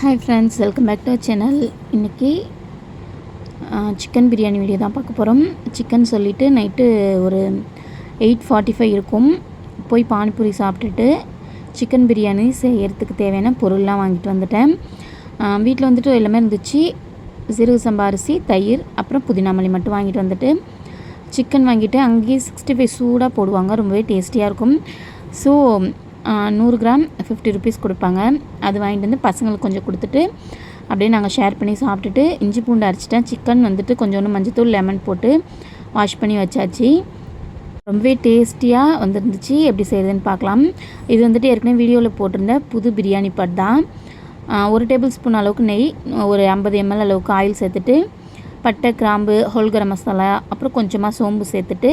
Hi friends, welcome back to channel. இன்றைக்கி chicken biryani video தான் பார்க்க போகிறோம். சிக்கன் சொல்லிவிட்டு நைட்டு ஒரு 8:45 இருக்கும். போய் பானிபூரி சாப்பிட்டுட்டு சிக்கன் பிரியாணி செய்கிறதுக்கு தேவையான பொருள்லாம் வாங்கிட்டு வந்துட்டேன். வீட்டில் வந்துட்டு எல்லாமே இருந்துச்சு. சீரக சம்பா அரிசி, தயிர், அப்புறம் புதினா மல்லி மட்டும் வாங்கிட்டு வந்துட்டு சிக்கன் வாங்கிட்டு அங்கேயே 65 சூடாக போடுவாங்க. ரொம்பவே டேஸ்டியாக இருக்கும். ஸோ 100 கிராம் 50 ருபீஸ் கொடுப்பாங்க. அது வாங்கிட்டு வந்து பசங்களுக்கு கொஞ்சம் கொடுத்துட்டு அப்படியே நாங்கள் ஷேர் பண்ணி சாப்பிட்டுட்டு இஞ்சி பூண்டு அரைச்சிட்டேன். சிக்கன் வந்துட்டு கொஞ்சோண்டு மஞ்சத்தூள், லெமன் போட்டு வாஷ் பண்ணி வச்சாச்சு. ரொம்பவே டேஸ்டியாக வந்துருந்துச்சு. எப்படி செய்கிறதுன்னு பார்க்கலாம். இது வந்துட்டு ஏற்கனவே வீடியோவில் போட்டிருந்த புது பிரியாணி பாட் தான். 1 டேபிள் ஸ்பூன் அளவுக்கு நெய், ஒரு 50 ml அளவுக்கு ஆயில் சேர்த்துட்டு பட்டை, கிராம்பு, ஹோல் கரம் மசாலா, அப்புறம் கொஞ்சமாக சோம்பு சேர்த்துட்டு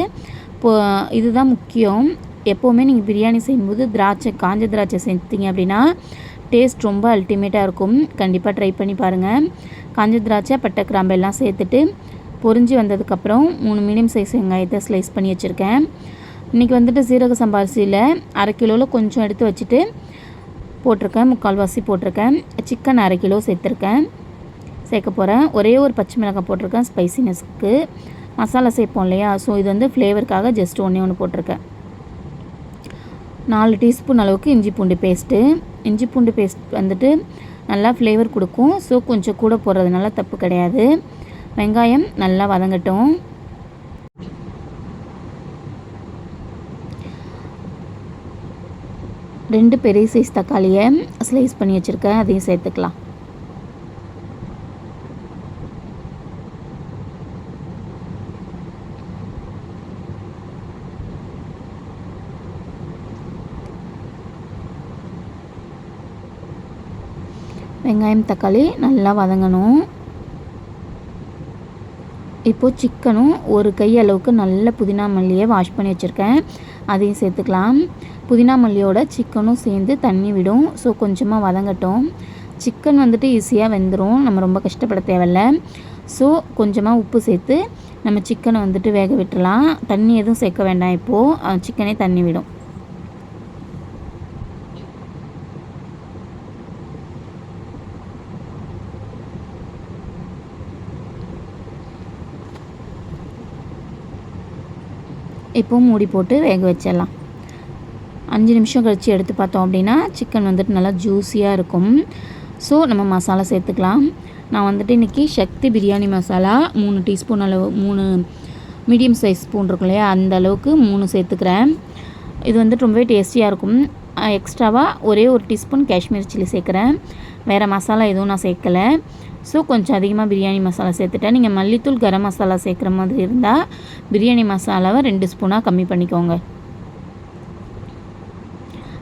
இதுதான் முக்கியம். எப்போவுமே நீங்கள் பிரியாணி செய்யும்போது காஞ்ச திராட்சை சேர்த்திங்க அப்படின்னா டேஸ்ட் ரொம்ப அல்டிமேட்டாக இருக்கும். கண்டிப்பாக ட்ரை பண்ணி பாருங்கள். காஞ்ச திராட்சை, பட்டை, கிராம்பு எல்லாம் சேர்த்துட்டு பொரிஞ்சு வந்ததுக்கப்புறம் 3 மீடியம் சைஸ் வெங்காயத்தை ஸ்லைஸ் பண்ணி வச்சுருக்கேன். இன்றைக்கி வந்துட்டு சீரக சம்பா அரிசியில் அரை கிலோவில் கொஞ்சம் எடுத்து வச்சுட்டு போட்டிருக்கேன். 3/4 போட்டிருக்கேன். சிக்கன் அரை கிலோ சேர்க்க போகிறேன். ஒரே ஒரு பச்சை மிளகாய் போட்டிருக்கேன் ஸ்பைசினஸ்க்கு. மசாலா சேர்ப்போம் இல்லையா, ஸோ இது வந்து ஃப்ளேவருக்காக ஜஸ்ட் ஒன்று போட்டிருக்கேன். 4 டீஸ்பூன் அளவுக்கு இஞ்சி பூண்டு பேஸ்ட் வந்துட்டு நல்லா ஃப்ளேவர் கொடுக்கும். ஸோ கொஞ்சம் கூட போடுறதுனால தப்பு கிடையாது. வெங்காயம் நல்லா வதங்கட்டும். ரெண்டு பெரிய சைஸ் தக்காளியை ஸ்லைஸ் பண்ணி வச்சுருக்கேன், அதையும் சேர்த்துக்கலாம். வெங்காயம், தக்காளி நல்லா வதங்கணும். இப்போது சிக்கனும் ஒரு கை அளவுக்கு நல்ல புதினா மல்லியை வாஷ் பண்ணி வச்சுருக்கேன், அதையும் சேர்த்துக்கலாம். புதினா மல்லியோட சிக்கனும் சேர்ந்து தண்ணி விடும். ஸோ கொஞ்சமாக வதங்கட்டும். சிக்கன் வந்துட்டு ஈஸியாக வெந்துடும், நம்ம ரொம்ப கஷ்டப்பட தேவையில்ல. ஸோ கொஞ்சமாக உப்பு சேர்த்து நம்ம சிக்கனை வந்துட்டு வேக விட்டுலாம். தண்ணி எதுவும் சேர்க்க வேண்டாம். இப்போது சிக்கனே தண்ணி விடும். இப்போது மூடி போட்டு வேக வச்சிடலாம். 5 நிமிஷம் கழித்து எடுத்து பார்த்தோம் அப்படின்னா சிக்கன் வந்துட்டு நல்லா ஜூஸியாக இருக்கும். ஸோ நம்ம மசாலா சேர்த்துக்கலாம். நான் வந்துட்டு இன்றைக்கி சக்தி பிரியாணி மசாலா 3 டீஸ்பூன் அளவு, 3 மீடியம் சைஸ் ஸ்பூன் இருக்கும் இல்லையா, அந்த அளவுக்கு 3 சேர்த்துக்கிறேன். இது வந்துட்டு ரொம்பவே டேஸ்டியாக இருக்கும். எக்ஸ்ட்ராவாக ஒரே ஒரு டீஸ்பூன் காஷ்மீர் சில்லி சேர்க்குறேன். வேறு மசாலா எதுவும் நான் சேர்க்கலை. ஸோ கொஞ்சம் அதிகமாக பிரியாணி மசாலா சேர்த்துட்டேன். நீங்கள் மல்லித்தூள், கரம் மசாலா சேர்க்குற மாதிரி இருந்தால் பிரியாணி மசாலாவை 2 ஸ்பூனாக கம்மி பண்ணிக்கோங்க.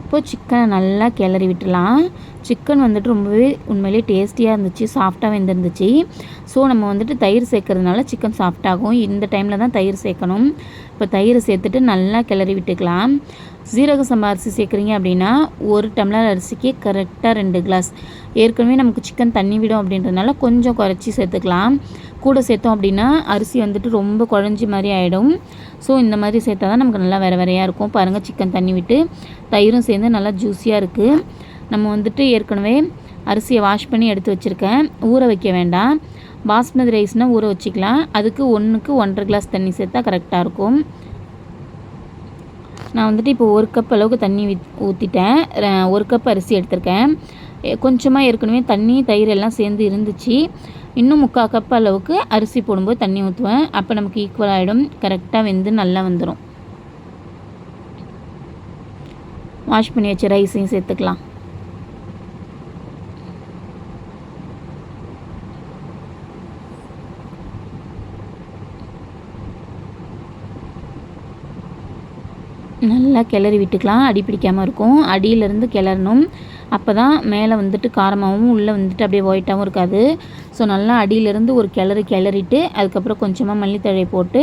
இப்போது சிக்கனை நல்லா கிளறி விட்டுலாம். சிக்கன் வந்துட்டு ரொம்பவே உண்மையிலே டேஸ்டியாக இருந்துச்சு, சாஃப்டாக வெந்திருந்துச்சு. ஸோ நம்ம வந்துட்டு தயிர் சேர்க்கறதுனால சிக்கன் சாஃப்டாகும். இந்த டைமில் தான் தயிர் சேர்க்கணும். இப்போ தயிர் சேர்த்துட்டு நல்லா கிளறி விட்டுக்கலாம். சீரக சம்பா அரிசி சேர்க்குறீங்க அப்படின்னா 1 டம்ளர் அரிசிக்கு கரெக்டாக 2 கிளாஸ். ஏற்கனவே நமக்கு சிக்கன் தண்ணி விடும் அப்படின்றதுனால கொஞ்சம் குறைச்சி சேர்த்துக்கலாம். கூட சேர்த்தோம் அப்படின்னா அரிசி வந்துட்டு ரொம்ப குழஞ்சி மாதிரி ஆகிடும். ஸோ இந்த மாதிரி சேர்த்தா தான் நமக்கு நல்லா வேறையாக இருக்கும். பாருங்கள், சிக்கன் தண்ணி விட்டு தயிரும் சேர்ந்து நல்லா ஜூஸியாக இருக்குது. நம்ம வந்துட்டு ஏற்கனவே அரிசியை வாஷ் பண்ணி எடுத்து வச்சுருக்கேன். ஊற வைக்க வேண்டாம். பாஸ்மதி ரைஸ்னால் ஊற வச்சுக்கலாம். அதுக்கு 1க்கு 1.5 கிளாஸ் தண்ணி சேர்த்தா கரெக்டாக இருக்கும். நான் வந்துட்டு இப்போ 1 கப் அளவுக்கு தண்ணி ஊற்றிட்டேன். 1 கப் அரிசி எடுத்திருக்கேன். கொஞ்சமாக ஏற்கனவே தண்ணி, தயிர் எல்லாம் சேர்ந்து இருந்துச்சு. இன்னும் 3/4 கப் அளவுக்கு அரிசி போடும்போது தண்ணி ஊற்றுவேன். அப்போ நமக்கு ஈக்குவல் ஆகிடும். கரெக்டாக வெந்து நல்லா வந்துடும். வாஷ் பண்ணி வச்ச ரைஸையும் சேர்த்துக்கலாம். நல்லா கிளறி விட்டுக்கலாம். அடி பிடிக்காமல் இருக்கும். அடியிலேருந்து கிளறணும். அப்போ தான் மேலே வந்துட்டு காரமாகவும் உள்ளே வந்துட்டு அப்படியே ஒயிட்டாகவும் இருக்காது. ஸோ நல்லா அடியிலேருந்து ஒரு கிளறிட்டு அதுக்கப்புறம் கொஞ்சமாக மல்லித்தழை போட்டு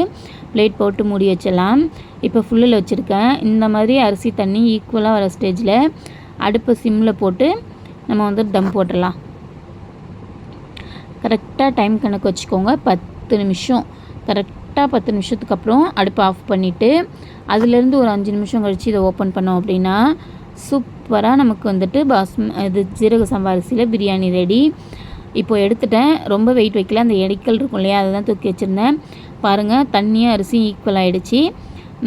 பிளேட் போட்டு மூடி வச்சிடலாம். இப்போ ஃபுல்லில் வச்சுருக்கேன். இந்த மாதிரி அரிசி தண்ணி ஈக்குவலாக வர ஸ்டேஜில் அடுப்பை சிம்மில் போட்டு நம்ம வந்து தம் போட்டுடலாம். கரெக்டாக டைம் கணக்கு வச்சுக்கோங்க. 10 நிமிஷம். கரெக்டாக 10 நிமிஷத்துக்கு அப்புறம் அடுப்பை ஆஃப் பண்ணிவிட்டு அதுலேருந்து ஒரு 5 நிமிஷம் கழித்து இதை ஓப்பன் பண்ணோம் அப்படின்னா சூப்பராக நமக்கு வந்துட்டு இது ஜீரக சம்பா அரிசியில் பிரியாணி ரெடி. இப்போ எடுத்துட்டேன். ரொம்ப வெயிட் வைக்கல, அந்த எடிக்கல் இருக்கும் இல்லையா, அதை தான் தூக்கி வச்சுருந்தேன். பாருங்கள், தண்ணியும் அரிசியும் ஈக்குவல் ஆகிடுச்சி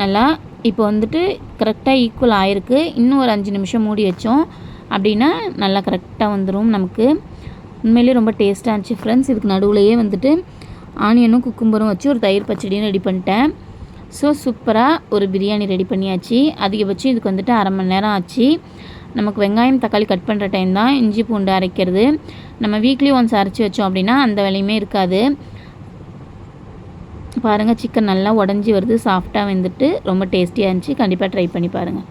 நல்லா. இப்போ வந்துட்டு கரெக்டாக ஈக்குவல் ஆகிருக்கு. இன்னும் ஒரு 5 நிமிஷம் மூடி வச்சோம் அப்படின்னா நல்லா கரெக்டாக வந்துடும் நமக்கு. உண்மையிலே ரொம்ப டேஸ்ட்டாக இருந்துச்சு ஃப்ரெண்ட்ஸ். இதுக்கு நடுவுலையே வந்துட்டு ஆனியனும் குக்கும்பரும் வச்சு ஒரு தயிர் பச்சடியும் ரெடி பண்ணிட்டேன். ஸோ சூப்பராக ஒரு பிரியாணி ரெடி பண்ணியாச்சு. அதிகபட்சம் இதுக்கு வந்துட்டு 1/2 மணி நேரம் ஆச்சு. நமக்கு வெங்காயம் தக்காளி கட் பண்ணுற டைம் தான், இஞ்சி பூண்டு அரைக்கிறது. நம்ம வீக்லி ஒன்ஸ் அரைச்சி வச்சோம் அப்படின்னா அந்த வேலையுமே இருக்காது. பாருங்கள், சிக்கன் நல்லா உடஞ்சி வருது, சாஃப்டாக வந்துட்டு ரொம்ப டேஸ்டியாக இருந்துச்சு. கண்டிப்பாக ட்ரை பண்ணி பாருங்கள்.